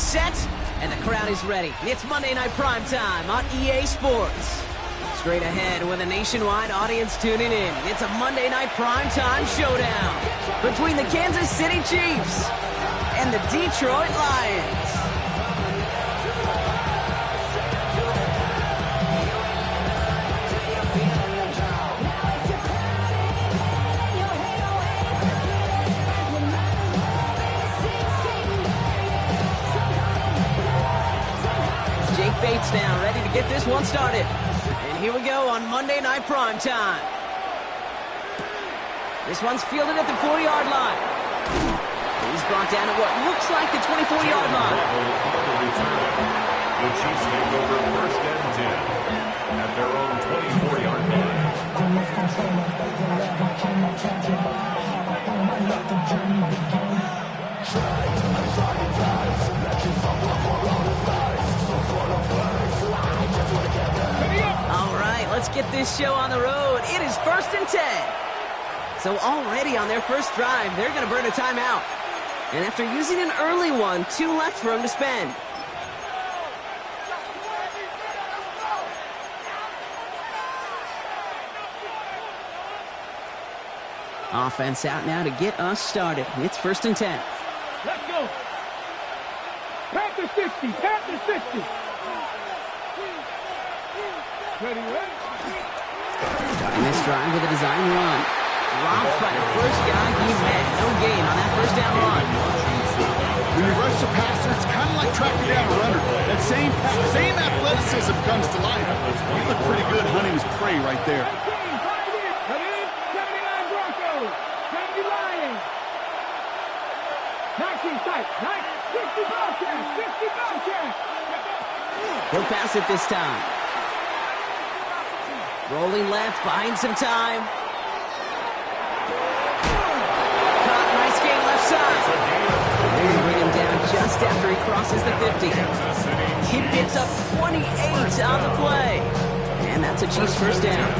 set, and the crowd is ready. It's Monday Night Prime Time on EA Sports. Straight ahead with a nationwide audience tuning in. It's a Monday Night Prime Time showdown between the Kansas City Chiefs and the Detroit Lions. Bates now, ready to get this one started. And here we go on Monday Night Prime Time. This one's fielded at the 40-yard line. He's brought down at what looks like the 24-yard line. The Chiefs take over first and 10 at their own 24-yard line. All right, let's get this show on the road. It is first and 10. So already on their first drive, they're going to burn a timeout. And after using an early one, 2 left for them to spend. Offense out now to get us started. It's first and 10. Let's go. Panther 60. Panther 60. Ready, ready. Starting this drive with a design run. Dropped by the first guy he met. No gain on that first down run. When you rush the passer, it's kind of like tracking down a runner. That same athleticism comes to life. He looked pretty good hunting his prey right there. 79 Broncos. 70 Lions. 19 tight. 60 Bobcats. 60 Bobcats. He'll pass it this time. Rolling left, buying some time. Caught, nice gain left side. They're going to bring him down just after he crosses the 50. He picks up 28 on the play. And that's a Chiefs first down.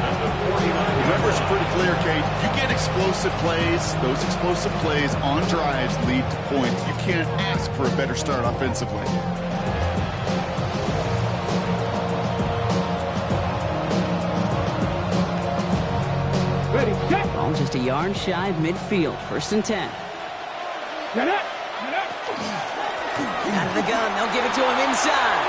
Remember, it's pretty clear, Kate. You get explosive plays. Those explosive plays on drives lead to points. You can't ask for a better start offensively. Ball just a yard shy of midfield. First and 10. Get up. Out of the gun. They'll give it to him inside.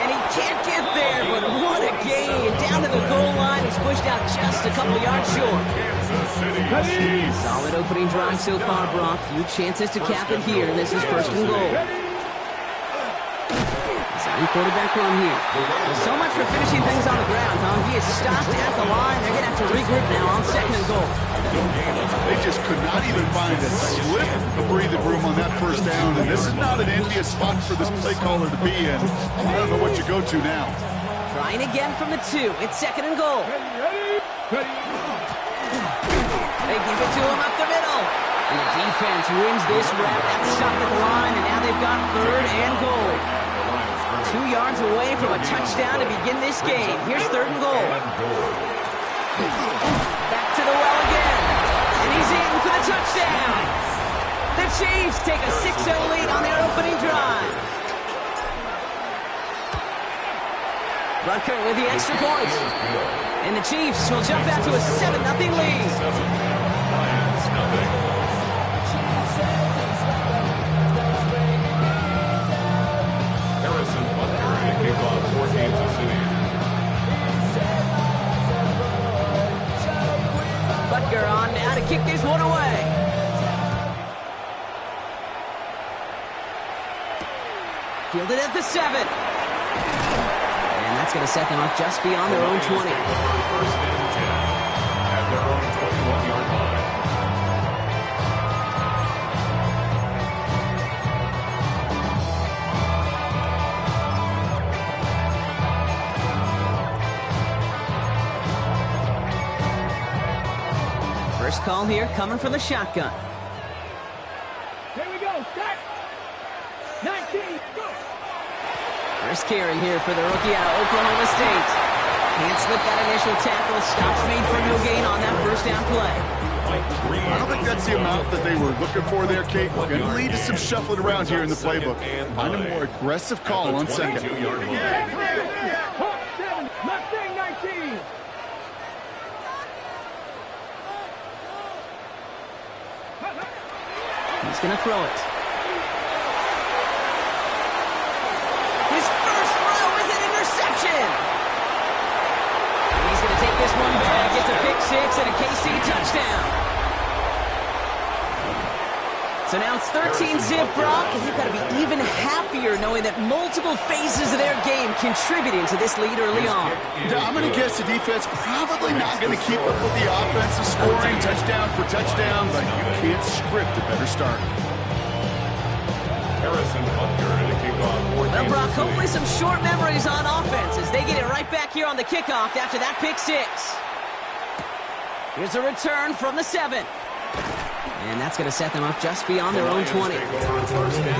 And he can't get there, but what a gain. Down to the goal line. He's pushed out just a couple yards short. Solid opening drive so far, Brock. Few chances to cap it here. This is first and goal. Quarterback run here. Well, so much for finishing things on the ground, huh? He is stopped at the line. They're going to have to regroup now on second and goal. They just could not even find a sliver of breathing room on that first down, and this is not an envious spot for this play caller to be in. I don't know what you go to now. Trying again from the 2. It's second and goal. Ready. They give it to him up the middle. And the defense wins this rep. That's stopped at the line, and now they've got third and goal. 2 yards away from a touchdown to begin this game. Here's third and goal. Back to the well again. And he's in for the touchdown. The Chiefs take a 6-0 lead on their opening drive. Rucker with the extra point. And the Chiefs will jump out to a 7-0 lead. Butker on now to kick this one away. Fielded at the 7. And that's going to set them up just beyond their own 20. First and 10 at their own 21-yard line. First call here coming from the shotgun. Here we go. Start. 19. Go. First carry here for the rookie out of Oklahoma State. Can't slip that initial tackle. Stops made for no gain on that first down play. I don't think that's the amount that they were looking for there, Kate. We're going to lead to some shuffling around here in the playbook. Find a more aggressive call on second. Mustang 19. He's going to throw it. His first throw is an interception. He's going to take this one back. It's a pick six and a KC touchdown. So now it's 13-zip, Brock, and you've got to be even happier knowing that multiple phases of their game contributing to this lead early on. Yeah, I'm going to guess the defense probably not going to keep up with the offensive scoring touchdown for touchdown, but you can't script a better start. Harrison Butker to kick off. Well, Brock, hopefully some short memories on offense as they get it right back here on the kickoff after that pick six. Here's a return from the 7. And that's going to set them up just beyond their own 20. First and 10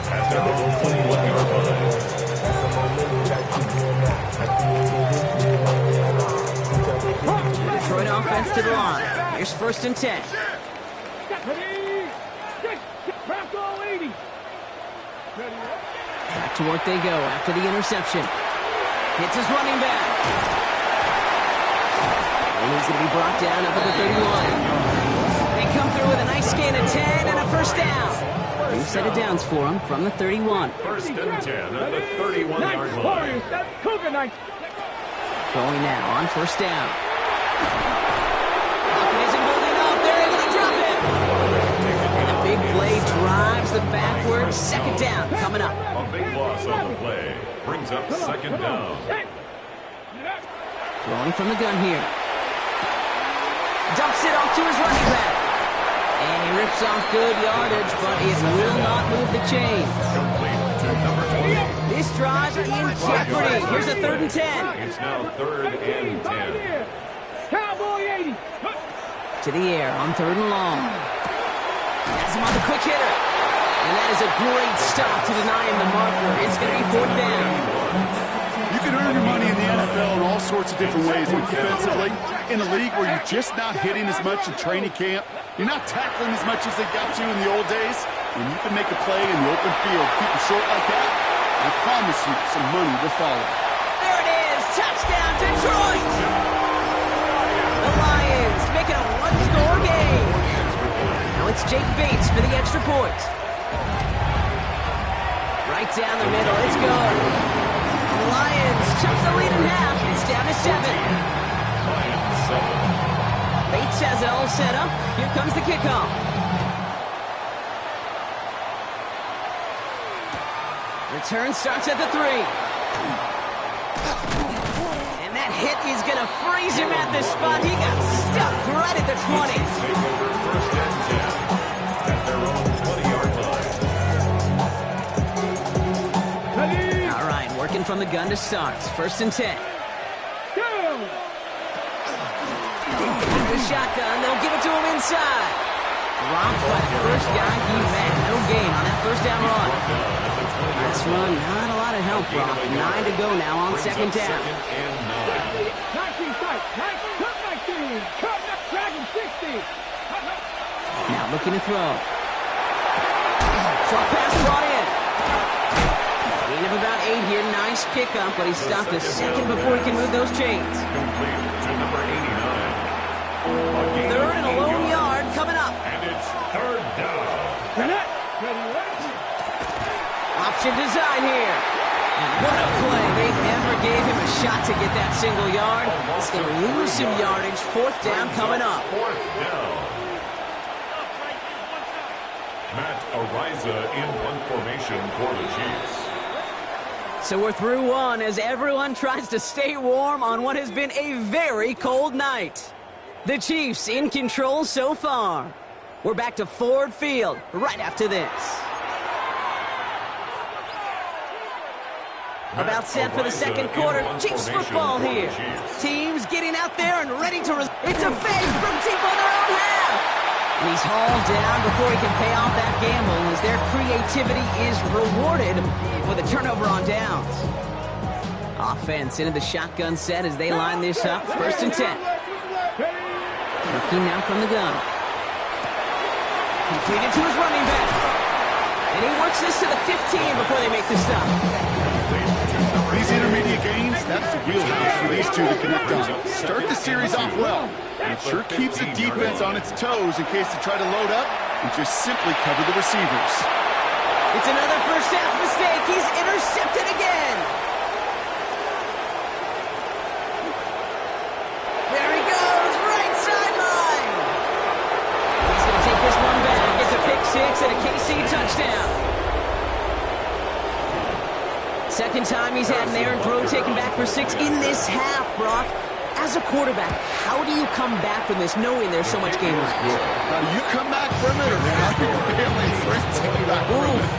at their own 21-yard line. Detroit offense to the line. Here's first and 10. Back to work they go after the interception. Hits his running back. And he's going to be brought down up at the 31. They come through with a nice gain of 10 and a first down. New set of downs for him from the 31. First and 10 at the 31-yard line. Going now on first down. Pocket isn't holding up. They're able to drop it. And a big play drives them backwards. Second down coming up. A big loss on the play brings up second down. Throwing from the gun here. Dumps it off to his running back. And he rips off good yardage, but it will not move the chains. Complete to number 20. This drive in jeopardy. Here's a 3rd and 10. It's now 3rd and 10. Cowboy 80. To the air on 3rd and long. Has him on the quick hitter. And that is a great stop to deny him the marker. It's going to be 4th down. You can earn your money in the NFL in all sorts of different ways, but defensively, in a league where you're just not hitting as much in training camp, you're not tackling as much as they got to in the old days, when you can make a play in the open field, keep it short like that, I promise you some money will follow. There it is. Touchdown, Detroit. The Lions make it a one-score game. Now it's Jake Bates for the extra point. Right down the middle. It's good. The Lions chop the lead in half. It's down to 7. Bates has it all set up. Here comes the kickoff. Return starts at the 3. And that hit is going to freeze him at this spot. He got stuck right at the 20. Take over first and 10 at their own 20-yard line. All right, working from the gun to start. First and 10. The shotgun, they'll give it to him inside. Dropped by the first guy he met. No gain on that first down run. This run, not a lot of help, Brock. 9 to go now on second down. Now looking to throw. Short pass brought in. Gain of about 8 here. Nice pickup, but he stopped a second before he can move those chains. Complete to number 89. 3rd and a lone yard coming up. And it's 3rd down. Option design here. And what a play. They never gave him a shot to get that single yard. He's going to lose some yardage. 4th down coming up. 4th down. Matt Ariza in punt formation for the Chiefs. So we're through one as everyone tries to stay warm on what has been a very cold night. The Chiefs in control so far. We're back to Ford Field right after this. About set for the second quarter. Chiefs football here. Teams getting out there and ready to... It's a fake from deep on their own half. And he's hauled down before he can pay off that gamble as their creativity is rewarded with a turnover on downs. Offense into the shotgun set as they line this up. First and 10. Looking now from the gun. Completed to his running back. And he works this to the 15 before they make the stop. These intermediate gains, that's the wheelhouse for these two to connect on. Start the series off well. It sure keeps the defense on its toes in case they try to load up and just simply cover the receivers. It's another first half mistake. He's intercepted again. There he goes, right sideline. He's going to take this one back. It's a pick six and a KC touchdown. Second time he's had an errant throw taken back for 6 in this half, Brock. As a quarterback, how do you come back from this knowing there's so much game left? How do you come back from it, or how do your family and friends come back from it?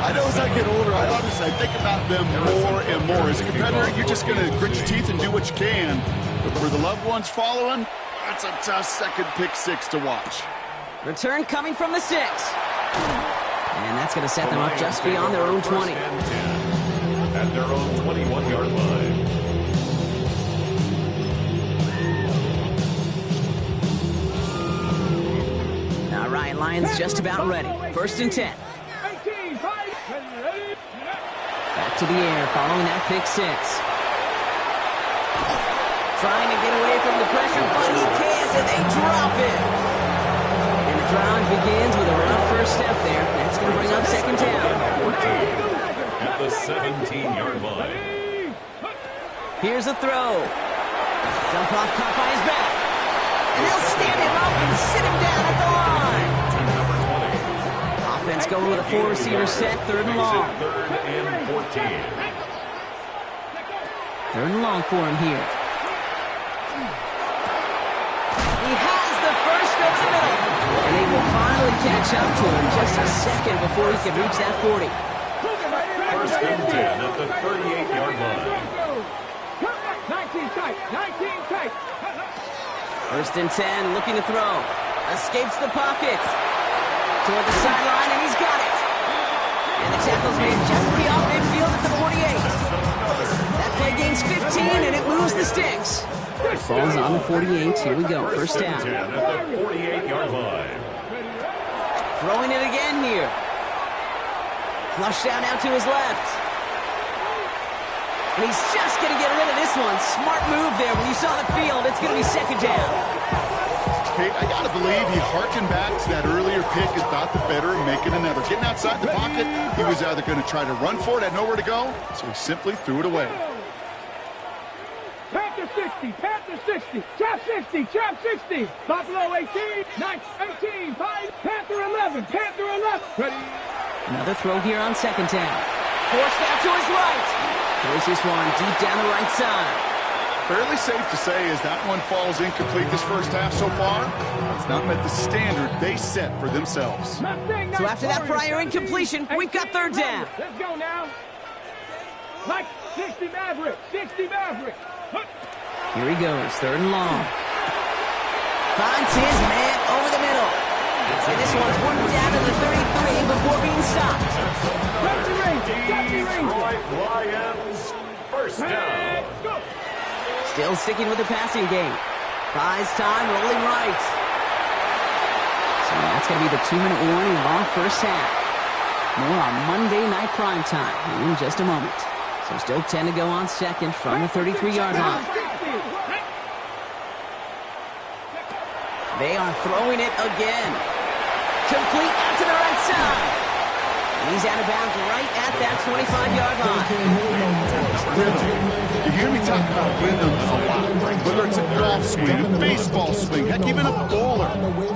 I know as I get older, I think about them more and more. As a competitor, you're just going to grit your teeth and do what you can. But for the loved ones following, that's a tough second pick six to watch. Return coming from the 6. And that's going to set them up just beyond their own 20. At their own 21-yard line. All right, Lions just about ready. 1st and 10. Back to the air following that pick 6. Trying to get away from the pressure, but he can't, and they drop it. And the drive begins with a rough first step there. That's going to bring up 2nd down. At the 17-yard line. Here's a throw. Jump off caught by his back. And they'll stand him up and sit him down at the line. Offense going with a 4-receiver set, 3rd and long. 3rd and 14. 3rd and long for him here. He has the first over the middle. And they will finally catch up to him just a second before he can reach that 40. 1st and 10 at the 38-yard line. 19 tight, 19 tight. 1st and 10, looking to throw. Escapes the pocket. Toward the sideline, and he's got it. And the tackle's made just beyond midfield at the 48. That play gains 15, and it moves the sticks. Ball's on the 48. Here we go. 1st down. 10 at the 48-yard line. Throwing it again here. Flush down out to his left. And he's just going to get rid of this one. Smart move there. When you saw the field, it's going to be 2nd down. Kate, I got to believe he harkened back to that earlier pick and thought the better of making another. Getting outside the pocket, he was either going to try to run for it, had nowhere to go, so he simply threw it away. Panther 60, Panther 60, Chap 60, Chap 60. Buffalo 18, 18, 5, Panther 11, Panther 11. Ready? Another throw here on 2nd down. Forced out to his right. Throws this one deep down the right side. Fairly safe to say as that one falls incomplete this first half so far, it's not met the standard they set for themselves. So after that prior incompletion, we've got 3rd down. Let's go now. Like 60 Maverick, 60 Maverick. Here he goes, 3rd and long. Finds his man over the middle. And this one's one down to the 33 before being stopped. Detroit Lions, 1st down. Still sticking with the passing game. Buys time, rolling right. So that's going to be the 2-minute warning of our first half. More on Monday Night Primetime in just a moment. So still 10 to go on 2nd from the 33-yard line. They are throwing it again. Complete out to the right side. And he's out of bounds right at that 25-yard line. Rhythm. You hear me talk about rhythm a lot. Whether it's a golf swing, a baseball swing, heck, even a bowler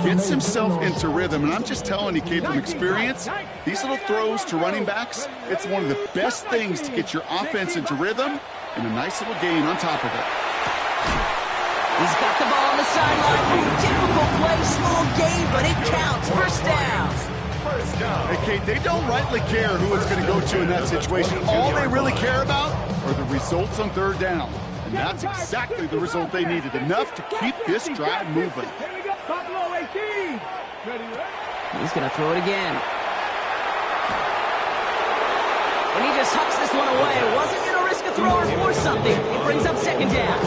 gets himself into rhythm. And I'm just telling you, Kate, from experience, these little throws to running backs, it's one of the best things to get your offense into rhythm and a nice little gain on top of it. He's got the ball on the sideline. Difficult play, small gain, but it counts. 1st down. Hey, Kate, they don't rightly care who it's going to go to in that situation. All they really care about are the results on 3rd down. And that's exactly the result they needed. Enough to keep this drive moving. Here we go, Buffalo 18. Ready? He's going to throw it again. And he just hucks this one away. Wasn't going to risk ask a thrower for something. It brings up second down.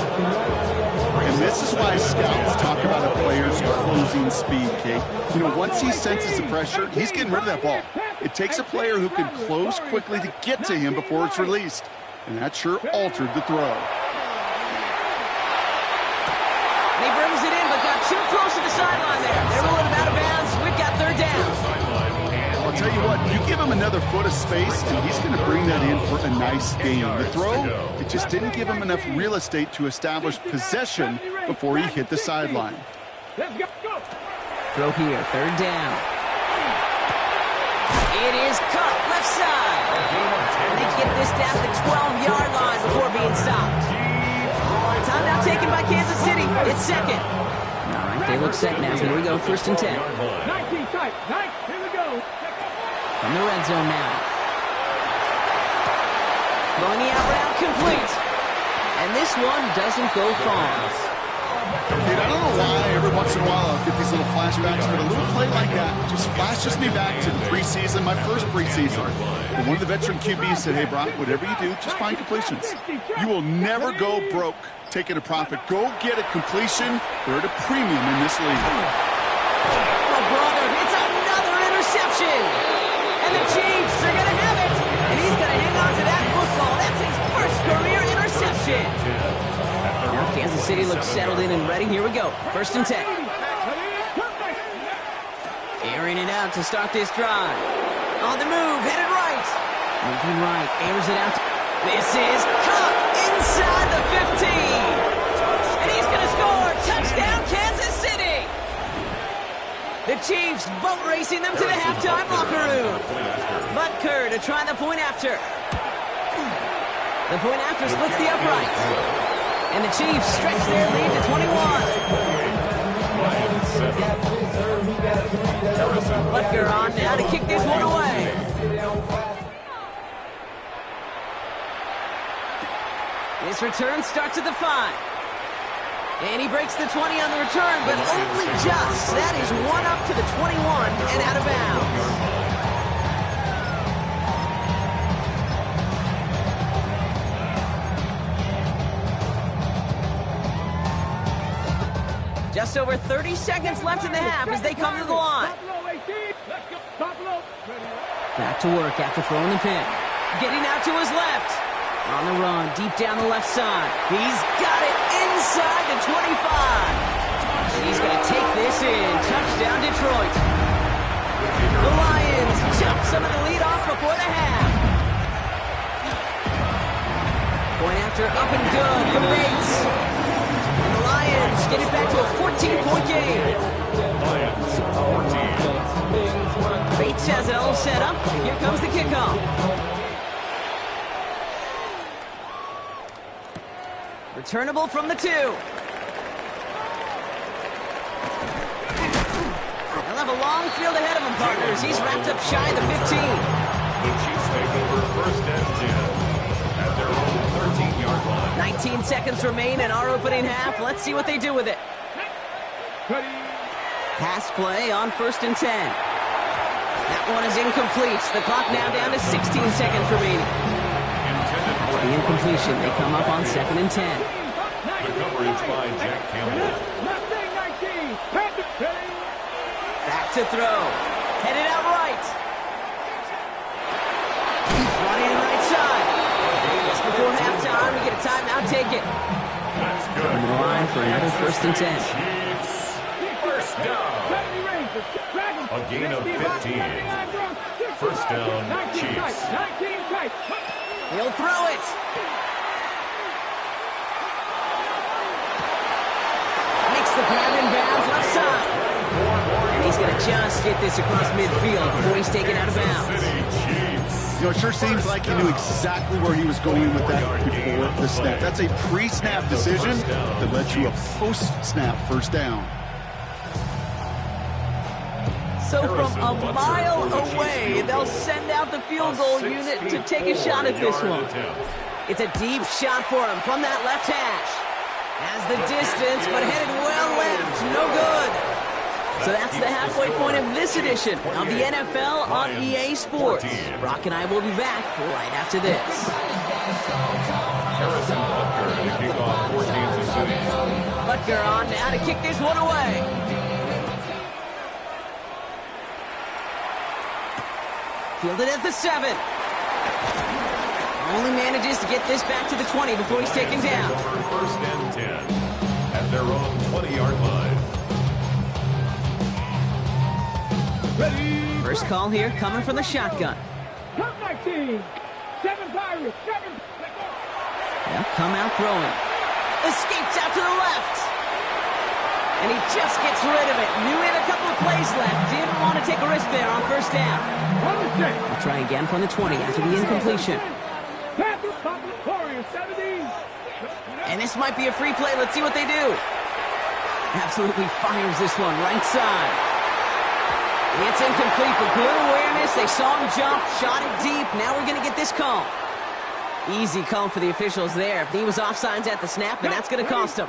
And this is why scouts talk about a player's closing speed, Kate. You know, once he senses the pressure, he's getting rid of that ball. It takes a player who can close quickly to get to him before it's released. And that sure altered the throw. And he brings it in, but got too close to the sideline there. They're rolling him out of bounds. We've got third down. I'll tell you what, you give him another foot of space, and he's going to bring that in for a nice gain. The throw, it just didn't give him enough real estate to establish possession before he hit the sideline. Throw here, third down. It is cut left side. And they get this down to the 12-yard line before being stopped. Timeout taken by Kansas City. It's second. All right, they look set now. Here we go, first and 10. 19 tight. Here we go. From the red zone now. Going the out route, complete. And this one doesn't go far. Dude, I don't know why every once in a while I'll get these little flashbacks, but a little play like that just flashes me back to the preseason, my first preseason. And one of the veteran QBs said, hey, Brock, whatever you do, just find completions. You will never go broke taking a profit. Go get a completion. They're at a premium in this league. Oh, brother, it's another interception. And the Chiefs are going to have it. And he's going to hang on to that football. That's his first career interception. Now Kansas City looks settled in and ready. Here we go. First and 10. Airing it out to start this drive. On the move, headed right. Moving right, airs it out. This is caught inside the 15. And he's going to score. Touchdown, Kansas City. The Chiefs boat racing them to the halftime locker room. Butker to try the point after. The point after splits the uprights. And the Chiefs stretch their lead to 21. Butker on now to kick this one away. This return starts at the 5. And he breaks the 20 on the return, but only just. That is one up to the 21 and out of bounds. Just over 30 seconds left in the half as they come to the line. Back to work after throwing the pick. Getting out to his left. On the run, deep down the left side. He's got it inside the 25. He's going to take this in. Touchdown, Detroit. The Lions jump some of the lead off before the half. Point after up and good for Bates. And the Lions get it back to a 14-point game. Lions 14. Bates has it all set up. Here comes the kickoff. Returnable from the 2. They'll have a long field ahead of him, partners. He's wrapped up shy of the 15. The Chiefs take over first and 10 at their own 13-yard line. 19 seconds remain in our opening half. Let's see what they do with it. Pass play on first and 10. That one is incomplete. The clock now down to 16 seconds remaining. The incompletion, they come up on second and 10. The coverage by Jack Campbell. Back to throw. Headed out right. Running in right side. Just before halftime, we get a timeout taken. That's good. Coming to the line for another first and 10. Chiefs. First down. A gain of 15. First down, Chiefs. He'll throw it. Makes the grab in bounds left side. And he's going to just get this across midfield before he's taken out of bounds. You know, it sure seems like he knew exactly where he was going with that before the snap. That's a pre-snap decision that led to a post-snap first down. So from a mile away, they'll send out the field goal unit to take a shot at this one. It's a deep shot for him from that left hash. Has the distance, but headed well left. No good. So that's the halfway point of this edition of the NFL on EA Sports. Brock and I will be back right after this. Harrison Butker to kick off for Kansas City. Butker on now to kick this one away. Fielded at the 7. Only manages to get this back to the 20 before he's taken down. First and 10 at their own 20-yard line. Ready. First call here coming from the shotgun. Come 19. 7 Pirates. 7. They'll come out throwing. Escapes out to the left. And he just gets rid of it. Knew he had a couple of plays left. Didn't want to take a risk there on first down. We'll try again from the 20 after the incompletion. And this might be a free play. Let's see what they do. Absolutely fires this one right side. It's incomplete, but good awareness. They saw him jump, shot it deep. Now we're going to get this call. Easy call for the officials there. He was offsides at the snap, and that's going to cost him.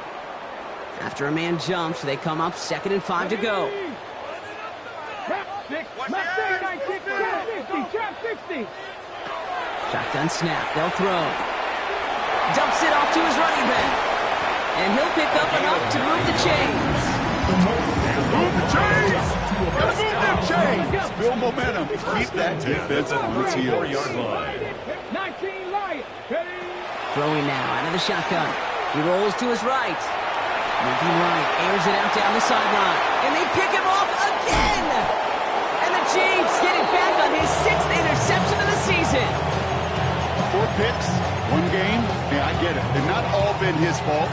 After a man jumps, they come up 2nd and 5 to go. Shotgun snap. They'll throw. Dumps it off to his running back. And he'll pick up enough to move the chains. Move the chains! Gotta move them chains! Build momentum. Keep that defense on its heels. 4-yard line. 19 Lions. Throwing now out of the shotgun. He rolls to his right. Moving right, airs it out down the sideline. And they pick him off again! And the Chiefs get it back on his 6th interception of the season. 4 picks, 1 game. Yeah, I get it. They've not all been his fault,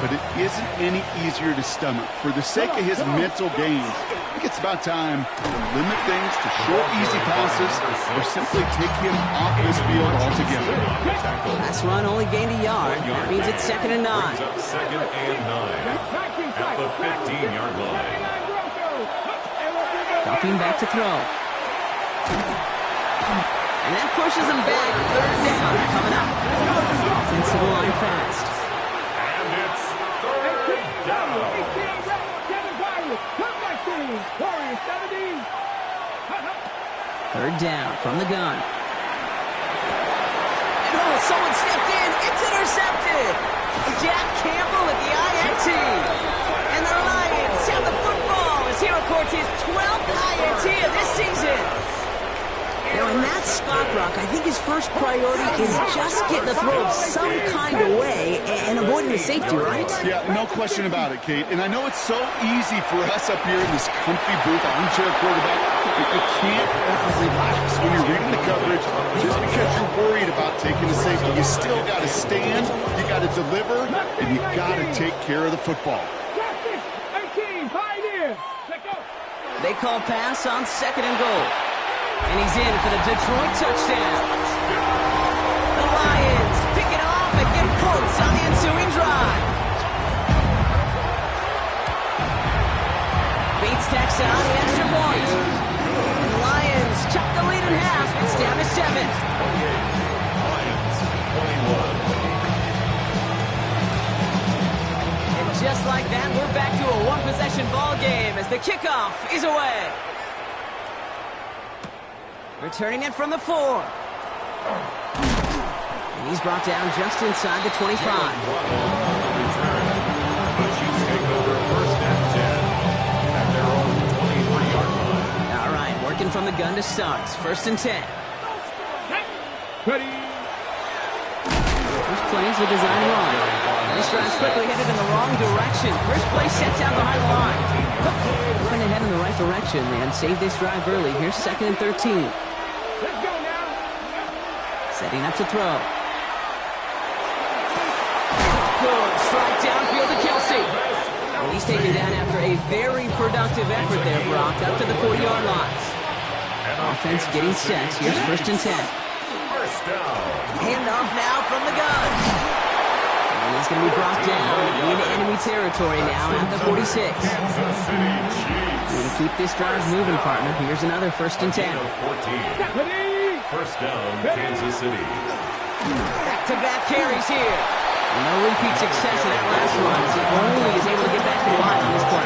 but it isn't any easier to stomach. For the sake of his mental game, I think it's about time to limit things to short, easy passes or simply take him off this field altogether. Last run only gained a yard. That means it's 2nd and 9. Brings up 2nd and 9 at the 15-yard line. Dropping back to throw. And that pushes him back. 3rd down coming up. Offensive line fast. And it's 3rd down. 3rd down from the gun. And oh, someone stepped in. It's intercepted. Jack Campbell at the INT. And the Lions have the football as he records his 12th INT of this season. Now, in that spot, Brock, I think his first priority is just getting the throw some kind of way and avoiding the safety, right? Yeah, no question about it, Kate. And I know it's so easy for us up here in this comfy booth, armchair quarterback. You can't ever relax when you're reading the coverage. Just because you're worried about taking the safety, you still got to stand, you got to deliver, and you got to take care of the football. They call pass on 2nd and goal. And he's in for the Detroit touchdown. The Lions pick it off and get points on the ensuing drive. Bates tacks on the extra point. And the Lions chop the lead in half. It's down to 7. Lions 21. And just like that, we're back to a one-possession ball game as the kickoff is away. Returning it from the 4. And he's brought down just inside the 25. The Chiefs take over 1st and 10 at their own 23-yard line. All right, working from the gun to start. 1st and 10. Ready. First play is a design run. This drive's quickly headed in the wrong direction. First play set down behind the line. Trying to head in the right direction, man. Save this drive early. Here's 2nd and 13. Let's go now. Setting up to throw. Good. Strike downfield to Kelsey. Well, he's taken down after a very productive effort there, Brock, up to the 40-yard line. Offense getting set. Here's 1st and 10. First down. Handoff now from the gun. And he's going to be brought down in enemy territory now at the 46. Kansas City Chiefs. Going to keep this drive moving, partner. Here's another 1st and 10. 14. First down, Kansas City. Back-to-back carries here. No repeat success in that last run. He only is able to get back to the line on this play.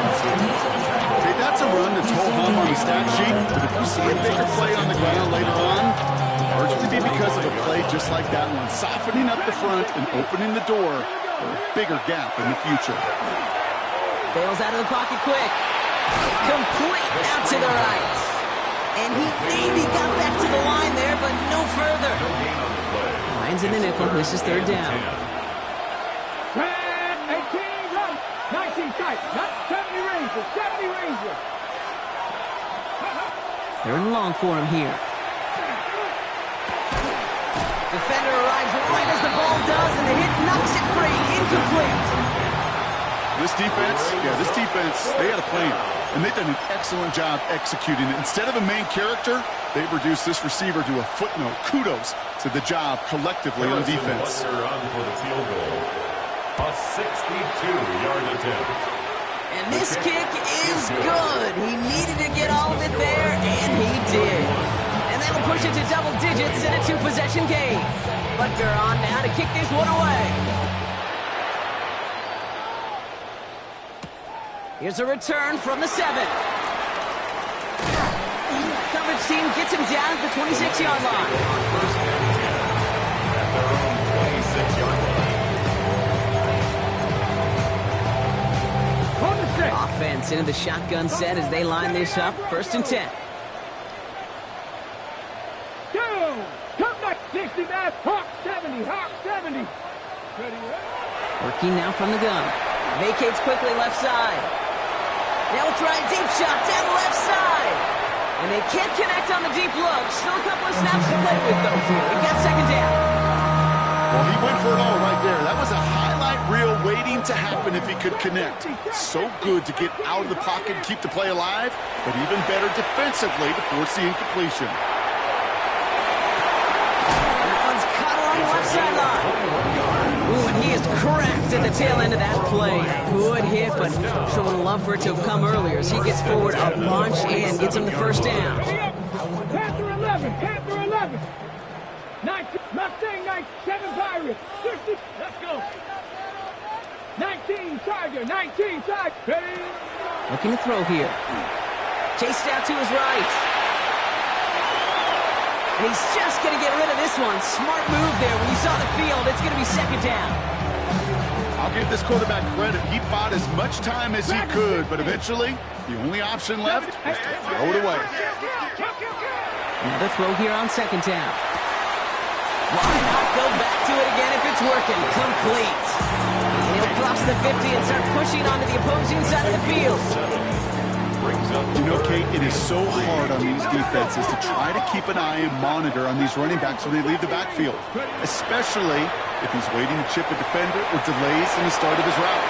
Okay, that's a run that's whole home on the stat sheet, but if you see a bigger play on the ground later on, largely be because because of a play just like that one, softening up the front and opening the door for a bigger gap in the future. Bails out of the pocket quick. Complete out to the right. And he maybe got back to the line there, but no further. Lions in the nickel. This is third down. 18 run. 19 tight. Not 70 Rangers. 70 Rangers. Third and long for him here. Defender arrives right as the ball does, and the hit knocks it free. Incomplete. This defense, they had a plan, and they've done an excellent job executing it. Instead of a main character, they've reduced this receiver to a footnote. Kudos to the job collectively on defense. On for the field goal. A 62-yard attempt. And this kick is good. He needed to get all of it there, and he did. And that'll push it to double digits in a two-possession game. Butker on now to kick this one away. Here's a return from the 7. Coverage team gets him down at the 26-yard line. First and 10 at their own 26-yard line. Offense into the shotgun set as they line this up. First and 10. Come back. 60 back. Hawk 70. Hawk 70. Working now from the gun. Vacates quickly left side. Now we'll try a deep shot down the left side. And they can't connect on the deep look. Still a couple of snaps to play with, though. We've got second down. Well, he went for it all right there. That was a highlight reel waiting to happen if he could connect. So good to get out of the pocket and keep the play alive, but even better defensively to force the incompletion. That one's caught along the left sideline. Ooh, and he is cracked at the tail end of that play. Good hit, but sure would have loved for it to have come earlier as he gets forward a bunch and gets him the first down. Panther 11. Panther 11. 19. Mustang 97 Pirates. 60. Let's go. 19 Tiger. 19 Tiger. Ready? Looking to throw here. Chased out to his right. And he's just going to get rid of this one. Smart move there. When you saw the field, it's going to be second down. I'll give this quarterback credit. He bought as much time as he could, but eventually, the only option left was to throw it away. Another throw here on second down. Why not go back to it again if it's working? Complete. And he'll cross the 50 and start pushing onto the opposing side of the field. You know, Kate, it is so hard on these defenses to try to keep an eye and monitor on these running backs when they leave the backfield, especially if he's waiting to chip a defender or delays in the start of his route.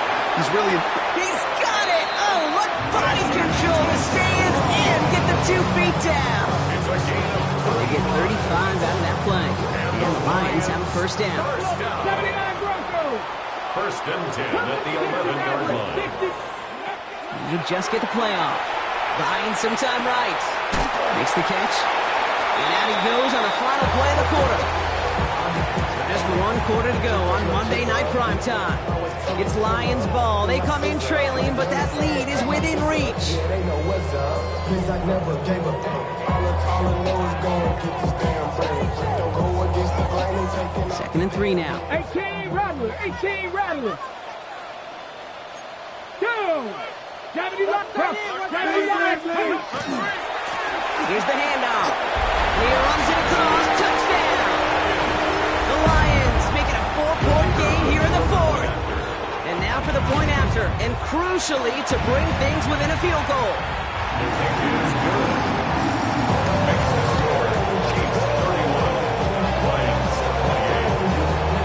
He's got it! Oh, what body control to stay in and get the 2 feet down. They get 35 out of that play. And the Lions have a first down. 79 Broncos. First and 10 at the 11-yard line. And they just get the play off. Buying some time right. Makes the catch. And out he goes on the final play of the quarter. So just 1 quarter to go on Monday Night Primetime. It's Lions ball. They come in trailing, but that lead is within reach. Second and 3 now. 18 Rattler. 18 Rattler. Go. Here's the handoff. He runs it across. Touchdown. The Lions make it a 4-point game here in the 4th. And now for the point after. And crucially to bring things within a field goal.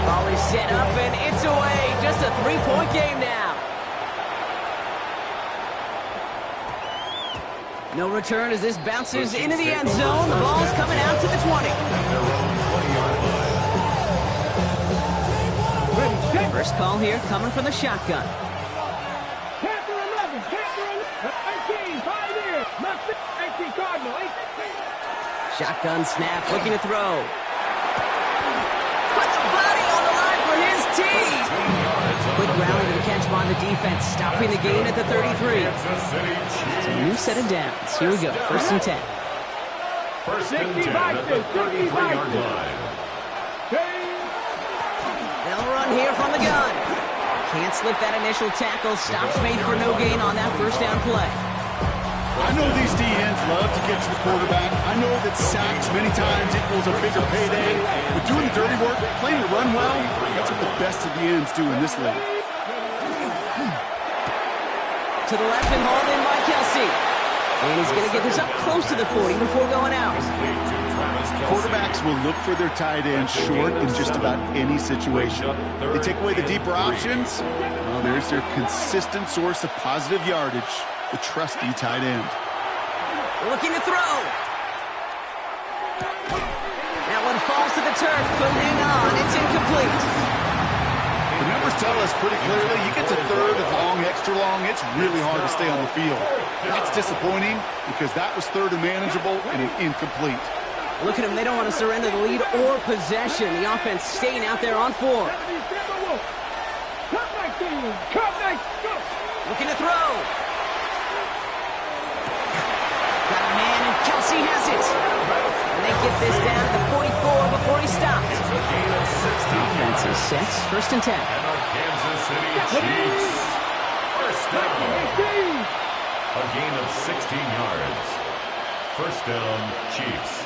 Ball is set up and it's away. Just a 3-point game now. No return as this bounces into the end zone. The ball's coming out to the 20. First call here coming from the shotgun. Panther 11. Panther 18. Pioneer. 18 Cardinal. 18. Shotgun snap, looking to throw. Put the body on the line for his team. Quick rally to the catch by the defense, stopping the game at the 33. So a new set of downs. Here we go, first and 10. First and 10 at the 33-yard line. They'll run here from the gun. Can't slip that initial tackle. Stops made for no gain on that first down play. I know these DNs love to get to the quarterback. I know that sacks many times equals a bigger payday. But doing the dirty work, playing the run well, that's what the best of the ends do in this league. To the left and hauled in by Kelsey. And he's going to get this up close to the 40 before going out. Quarterbacks will look for their tight end short in just about any situation. They take away the deeper options. Well, there's their consistent source of positive yardage, the trusty tight end. Looking to throw. That one falls to the turf. Couldn't hang on. It's incomplete. The numbers tell us pretty clearly, you get to third and long, extra long, it's really hard to stay on the field. That's disappointing because that was third and manageable and an incomplete. Look at them. They don't want to surrender the lead or possession. The offense staying out there on 4. Looking to throw. Got a man, and Kelsey has it. And they get this down to the 44 before he stops. Defense is set. First and 10. And the Kansas City Chiefs. First down. A gain of 16 yards. First down, Chiefs.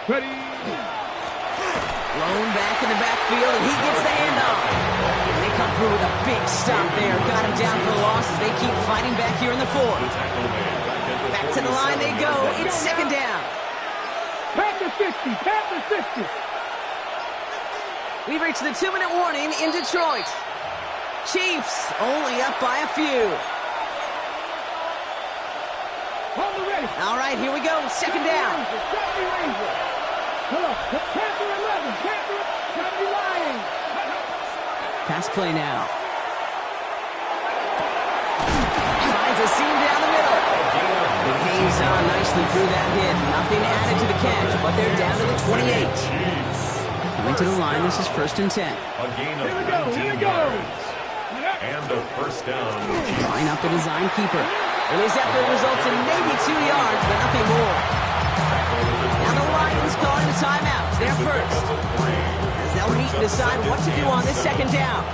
Ready. Blown back in the backfield, and he gets the handoff. And they come through with a big stop there. Got him down for the loss as they keep fighting back here in the 4. Back to the line they go. It's second down. Panther 60. Panther 60. We've reached the 2-minute warning in Detroit. Chiefs only up by a few. Hold the ready. All right, here we go. Second down. Panther 11. Panther. Gotta be lying. Pass play now. Finds a seam down the middle. It hangs on nicely through that hit. Nothing added to the catch, but they're down to the 28. Coming to the line, this is first and 10. A gain of 19 yards. And a first down. Line up the design keeper. And his effort results in maybe 2 yards, but nothing more. Now the Lions calling a timeout. They're first. As they'll meet and decide what to do on this second down.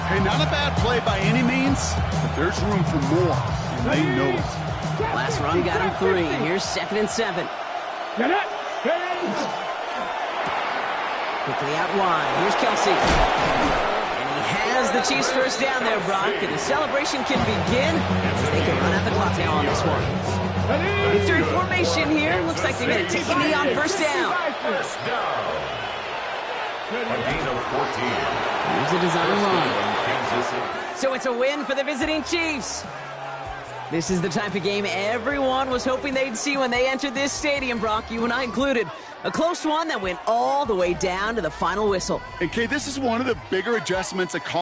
Hey, not a bad play by any means, but there's room for more, and they know it. Last run got him 3. Here's second and 7. Quickly out wide. Here's Kelsey. And he has the Chiefs first down there, Brock. And the celebration can begin as they can run out the clock now on this one. Victory formation here. Looks like they're going to take a knee on first down. First down. A gain of 14. Here's the design run. Kansas City. So it's a win for the visiting Chiefs. This is the type of game everyone was hoping they'd see when they entered this stadium, Brock, you and I included. A close one that went all the way down to the final whistle. And Kay, this is one of the bigger adjustments a